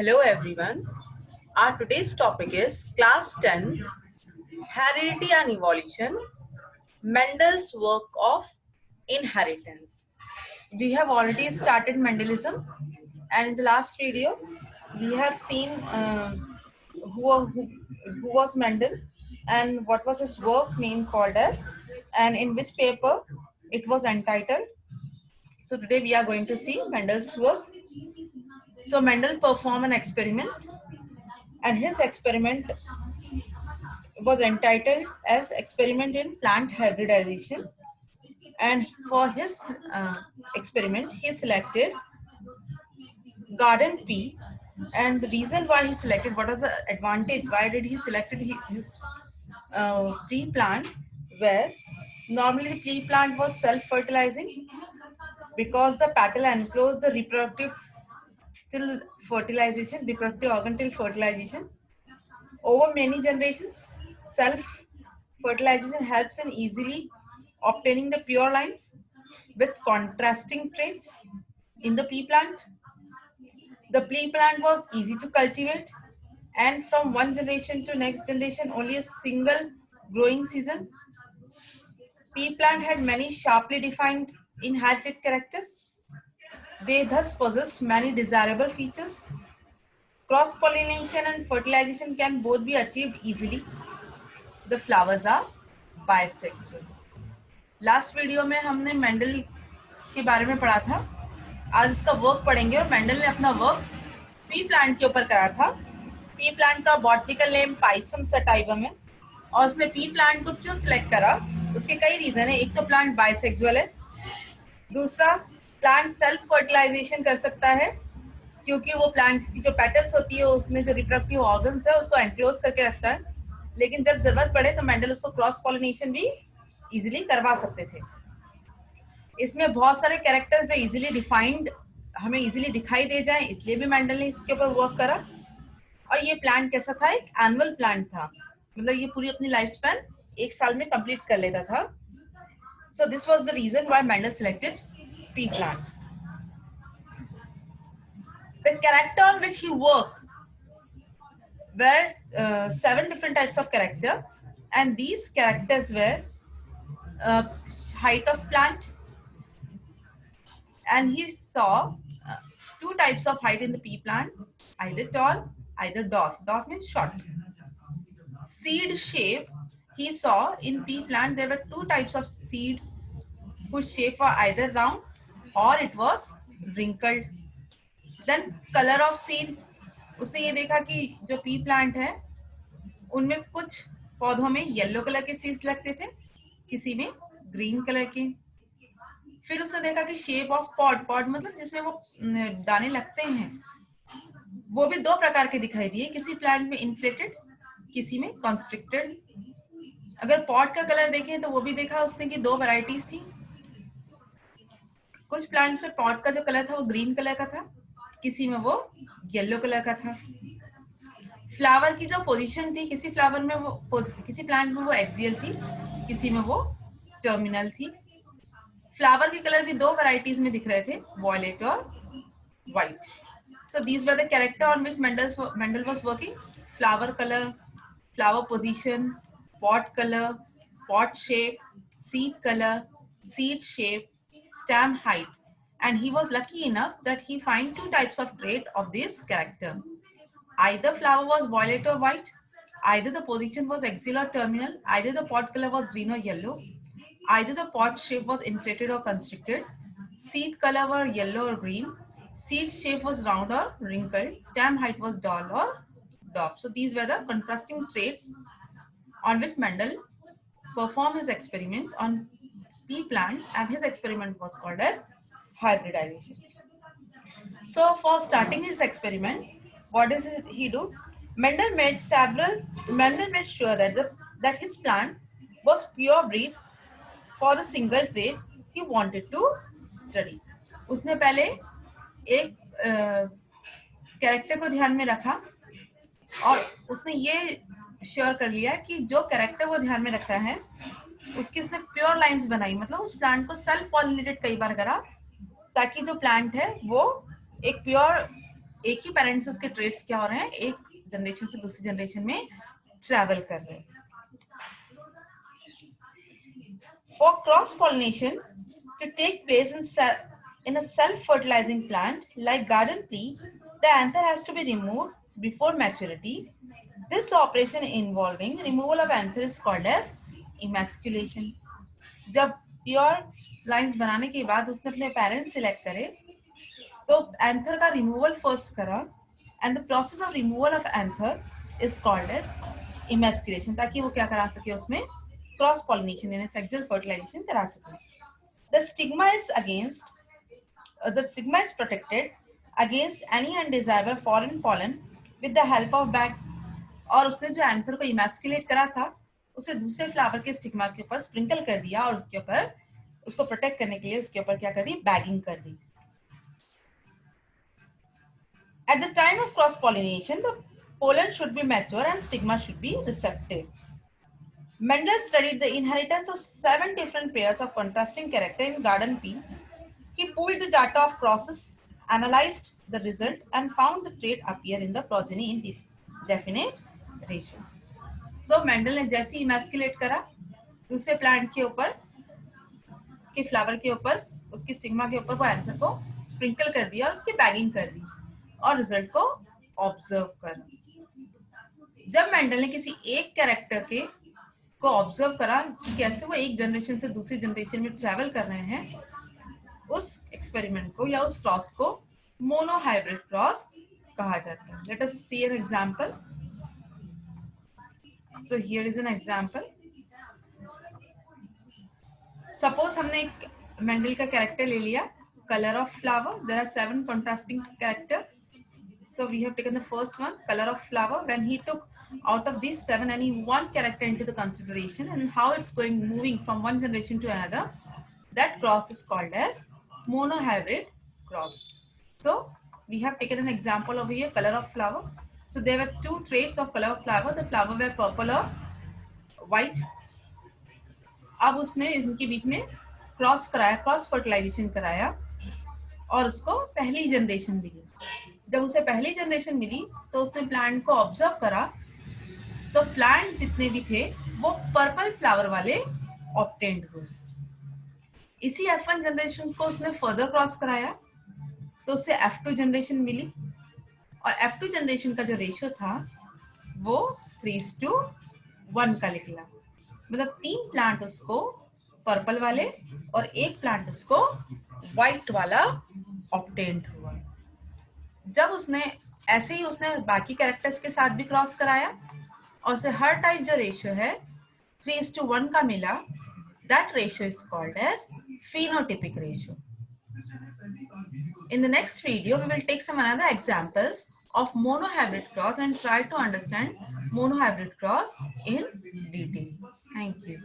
Hello everyone. Our today's topic is Class 10 Heredity and Evolution, Mendel's work of inheritance. We have already started Mendelism, and in the last video we have seen who was Mendel and what was his work name called as, and in which paper it was entitled. So today we are going to see Mendel's work. So Mendel performed an experiment, and his experiment was entitled as Experiment in Plant Hybridization. And for his experiment, he selected garden pea. And the reason why he selected, what was the advantage, why did he select his pea plant, where normally the pea plant was self-fertilizing because the petal enclosed the reproductive organ till fertilization. Over many generations, self-fertilization helps in easily obtaining the pure lines with contrasting traits in the pea plant. The pea plant was easy to cultivate, and from one generation to next generation, only a single growing season. Pea plant had many sharply defined inherited characters. They thus possess many desirable features. Cross-pollination and fertilization can both be achieved easily. The flowers are bisexual. Last video में हमने Mendel के बारे में पढ़ा था. आज उसका work पढ़ेंगे और मेंडल ने अपना वर्क पी प्लांट के ऊपर करा था. पी प्लांट का बॉटनिकल नेम पाइसम सटाइवम है. और उसने पी प्लांट को क्यों सिलेक्ट करा, उसके कई रीजन है. एक तो प्लांट बाइसेक्सुअल है, दूसरा प्लांट सेल्फ फर्टिलाइजेशन कर सकता है क्योंकि वो प्लांट की जो पेटल्स होती है उसमें जो रिप्रोडक्टिव ऑर्गन्स है उसको एनक्लोज करके रखता है. लेकिन जब जरूरत पड़े तो मेंडल उसको क्रॉस पॉलिनेशन भी इजीली करवा सकते थे. इसमें बहुत सारे कैरेक्टर्स जो इजीली डिफाइंड हमें इजीली दिखाई दे जाएं, इसलिए भी मेंडल ने इसके ऊपर वर्क करा. और ये प्लांट कैसा था, एक एनुअल प्लांट था, मतलब ये पूरी अपनी लाइफ स्पैन एक साल में कंप्लीट कर लेता था. So this was the reason why Mendel selected pea plant. The character on which he worked were 7 different types of character, and these characters were height of plant, and he saw 2 types of height in the pea plant, either tall, either dwarf. Dwarf means short. Seed shape, he saw in pea plant there were 2 types of seed whose shape were either round or it was wrinkled. Then color of seed, उसने ये देखा कि जो P plant है उनमें कुछ पौधों में येलो कलर के सीड्स लगते थे, किसी में ग्रीन कलर के. फिर उसने देखा कि शेप ऑफ पॉड मतलब जिसमें वो दाने लगते हैं वो भी 2 प्रकार के दिखाई दिए, किसी प्लांट में इन्फ्लेटेड, किसी में कॉन्स्ट्रिक्टेड. अगर पॉड का कलर देखें तो वो भी देखा उसने कि 2 वैरायटीज थी. कुछ प्लांट्स में पॉड का जो कलर था वो ग्रीन कलर का था, किसी में वो येलो कलर का था. फ्लावर की जो पोजीशन थी, किसी फ्लावर में वो, किसी प्लांट में वो एक्सियल थी, किसी में वो टर्मिनल थी. फ्लावर के कलर भी 2 वैरायटीज में दिख रहे थे, वॉयलेट और white. So these were the character on which Mendel was working. Flower colour, flower position, pot colour, pot shape, seed colour, seed shape, stem height, and he was lucky enough that he find 2 types of trait of this character. Either flower was violet or white, either the position was axial or terminal, either the pod color was green or yellow, either the pod shape was inflated or constricted, seed color were yellow or green, seed shape was round or wrinkled, stem height was tall or dwarf. So these were the contrasting traits on which Mendel performed his experiment on pea plant, and his experiment was called as hybridization. So for starting his experiment, what does he do? Mendel made sure that his plant was pure breed for the single trait he wanted to study. उसने पहले एक character को ध्यान में रखा और उसने ये श्योर कर लिया कि जो कैरेक्टर वो ध्यान में रखा है उसकी उसने प्योर लाइंस बनाई, मतलब उस प्लांट को सेल्फ पॉलिनेटेड कई बार करा ताकि जो प्लांट है वो एक प्योर एक ही पेरेंट्स उसके ट्रेड्स क्या हो रहे हैं, एक जनरेशन से दूसरी जनरेशन में ट्रैवल कर रहे हैं. For cross pollination to take place in a self fertilizing plant like garden pea, the anther has to be removed before maturity. This operation involving removal of anther is called as emasculation. जब pure lines बनाने के बाद उसने अपने parent select करे तो anther का removal first करा, and the process of removal of anther is called as emasculation, ताकि वो क्या करा सके, उसमें क्रॉस पॉलिनेशन यानी सेक्सुअल फर्टिलाइजेशन करा सके. The stigma is the stigma is protected against any undesirable foreign pollen with the help of bag. और उसने जो एंथर को इमेस्कुलेट करा था उसे दूसरे फ्लावर के स्टिग्मा के ऊपर स्प्रिंकल कर दिया और उसके ऊपर उसको प्रोटेक्ट करने के लिए उसके ऊपर क्या कर दी, बैगिंग कर दी. At the time of cross pollination, the pollen should be mature and stigma should be receptive. Mendel studied the inheritance of 7 different pairs of contrasting character in garden pea. He pulled the data of crosses, analyzed the result, and found the trait appear in the progeny in definite ratio. So Mendel ने जैसे ही इमेस्कुलेट करा दूसरे plant के ऊपर के flower के ऊपर उसकी स्टिग्मा के ऊपर वो एंथर को स्प्रिंकल कर दिया और उसकी बैगिंग कर दी और रिजल्ट को ऑब्जर्व करा. जब मेंडल ने किसी एक कैरेक्टर के को ऑब्जर्व करा कि कैसे वो एक जनरेशन से दूसरी जनरेशन में ट्रैवल कर रहे हैं, उस एक्सपेरिमेंट को या उस क्रॉस को मोनोहाइब्रिड क्रॉस कहा जाता है. Let us see an example. So here is an example. Suppose हमने एक मेंडल का कैरेक्टर ले लिया, color of flower. There are 7 contrasting character. So we have taken the first one, color of flower. When he took out of these 7 any one character into the consideration and how it's going moving from one generation to another, that cross is called as monohybrid cross. So we have taken an example over here, color of flower. So there were 2 traits of color of flower. The flower were purple or white. अब उसने इनके बीच में cross कराया, cross fertilisation कराया और उसको पहली generation मिली. जब उसे पहली जनरेशन मिली तो उसने प्लांट को ऑब्जर्व करा तो प्लांट जितने भी थे वो पर्पल फ्लावर वाले ऑब्टेन्ड हुए. इसी F1 जनरेशन को उसने फर्दर क्रॉस कराया तो उससे F2 जनरेशन मिली और F2 जनरेशन का जो रेशियो था वो 3:1 का निकला. मतलब 3 प्लांट उसको पर्पल वाले और एक प्लांट उसको व्हाइट वाला ऑब्टेन्ड हुआ. जब उसने ऐसे ही उसने बाकी कैरेक्टर्स के साथ भी क्रॉस कराया और उसे हर टाइप जो रेशियो है 3:1 का मिला, that ratio is called as phenotypic ratio. In the next video, we will take some another examples of monohybrid cross and try to understand monohybrid cross in detail. Thank you.